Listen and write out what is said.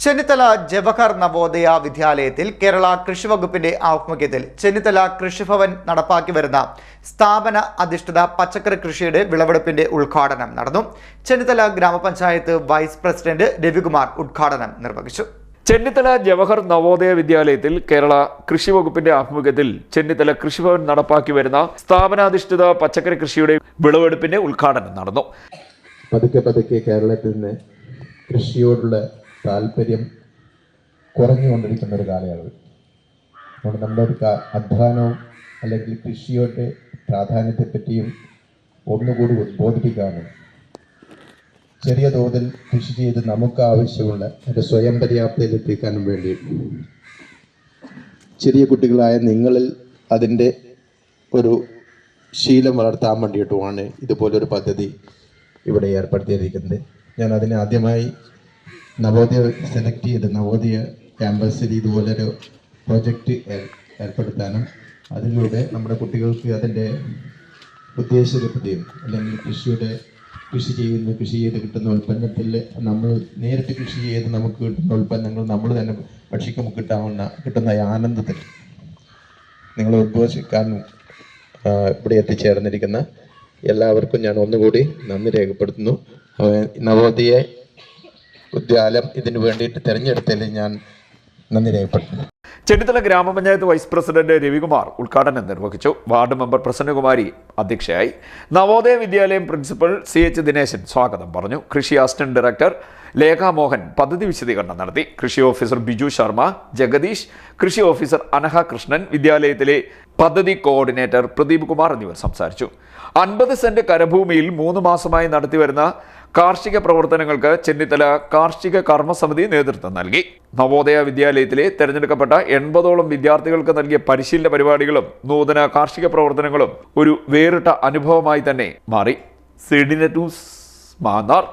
ചെന്നിത്തല ജവഹർ നവോദയ വിദ്യാലയത്തിൽ കേരള കൃഷി വകുപ്പിന്റെ ആഭിമുഖ്യത്തിൽ ചെന്നിത്തല കൃഷിഭവൻ നടപ്പാക്കി വരുന്ന സ്ഥാപന അധിഷ്ഠിത പച്ചക്കറി കൃഷിയുടെ വിളവെടുപ്പിന്റെ ഉദ്ഘാടനം നടന്നു. ചെന്നിത്തല ഗ്രാമപഞ്ചായത്ത് വൈസ് പ്രസിഡന്റ് രവികുമാർ ഉദ്ഘാടനം നിർവഹിച്ചു. ചെന്നിത്തല ജവഹർ നവോദയ വിദ്യാലയത്തിൽ കേരള കൃഷി വകുപ്പിന്റെ ആഭിമുഖ്യത്തിൽ ചെന്നിത്തല കൃഷിഭവൻ നടപ്പാക്കി വരുന്ന സ്ഥാപനാധിഷ്ഠിത പച്ചക്കറി കൃഷിയുടെ വിളവെടുപ്പിന്റെ ഉദ്ഘാടനം നടന്നു. പതുക്കെ കേരളത്തിൽ നിന്ന് കൃഷിയോടുള്ള താല്പര്യം കുറഞ്ഞുകൊണ്ടിരിക്കുന്ന ഒരു കാലയളവ്. അതുകൊണ്ട് നമ്മുടെ ഒരു അധ്വാനവും അല്ലെങ്കിൽ കൃഷിയുടെ പ്രാധാന്യത്തെപ്പറ്റിയും ഒന്നുകൂടി ഉദ്ബോധിപ്പിക്കാനും ചെറിയ തോതിൽ കൃഷി ചെയ്ത് നമുക്ക് ആവശ്യമുള്ള ഒരു സ്വയം പര്യാപ്തതയിലെത്തിക്കാനും വേണ്ടി ചെറിയ കുട്ടികളായ നിങ്ങളിൽ അതിൻ്റെ ഒരു ശീലം വളർത്താൻ വേണ്ടിയിട്ടുമാണ് ഇതുപോലൊരു പദ്ധതി ഇവിടെ ഏർപ്പെടുത്തിയിരിക്കുന്നത്. ഞാൻ അതിനെ ആദ്യമായി നവോദയ സെലക്ട് ചെയ്ത് നവോദയ ക്യാമ്പസിൽ ഇതുപോലൊരു പ്രോജക്റ്റ് ഏർപ്പെടുത്താനും അതിലൂടെ നമ്മുടെ കുട്ടികൾക്ക് അതിൻ്റെ ഉദ്ദേശലഭ്യതയും അല്ലെങ്കിൽ കൃഷി ചെയ്ത് കിട്ടുന്ന ഉൽപ്പന്നത്തിൽ നമ്മൾ നേരിട്ട് കൃഷി ചെയ്ത് നമുക്ക് കിട്ടുന്ന ഉൽപ്പന്നങ്ങൾ നമ്മൾ തന്നെ ഭക്ഷിക്കുമ്പോൾ കിട്ടുന്ന ആനന്ദത്തിൽ നിങ്ങളെ ഉദ്ഘോഷിക്കാനും ഇവിടെ എത്തിച്ചേർന്നിരിക്കുന്ന എല്ലാവർക്കും ഞാൻ ഒന്നുകൂടി നന്ദി രേഖപ്പെടുത്തുന്നു. നവോദയ വിദ്യാലയം ഇതിനു വേണ്ടിയിട്ട് തിരഞ്ഞെടുത്തതിൽ ഞാൻ നന്ദി രേഖപ്പെടുത്തുന്നു. ചെന്നിത്തല ഗ്രാമപഞ്ചായത്ത് വൈസ് പ്രസിഡന്റ് രവികുമാർ ഉദ്ഘാടനം നിർവഹിച്ചു. വാർഡ് മെമ്പർ പ്രസന്നകുമാരി അധ്യക്ഷയായി. നവോദയ വിദ്യാലയം പ്രിൻസിപ്പൽ CH ദിനേശൻ സ്വാഗതം പറഞ്ഞു. കൃഷി അസിസ്റ്റന്റ് ഡയറക്ടർ ലേഖ മോഹൻ പദ്ധതി വിശദീകരണം നടത്തി. കൃഷി ഓഫീസർ ബിജു ശർമ്മ, ജഗദീഷ്, കൃഷി ഓഫീസർ അനഹ കൃഷ്ണൻ, വിദ്യാലയത്തിലെ പദ്ധതി കോർഡിനേറ്റർ പ്രദീപ് കുമാർ എന്നിവർ സംസാരിച്ചു. 50 സെന്റ് കരഭൂമിയിൽ 3 മാസമായി നടത്തിവരുന്ന കാർഷിക പ്രവർത്തനങ്ങൾക്ക് ചെന്നിത്തല കാർഷിക കർമ്മസമിതി നേതൃത്വം നൽകി. നവോദയ വിദ്യാലയത്തിലെ തെരഞ്ഞെടുക്കപ്പെട്ട 80ഓളം വിദ്യാർത്ഥികൾക്ക് നൽകിയ പരിശീലന പരിപാടികളും നൂതന കാർഷിക പ്രവർത്തനങ്ങളും ഒരു വേറിട്ട അനുഭവമായി തന്നെ മാറി. CDNet news, Mannar.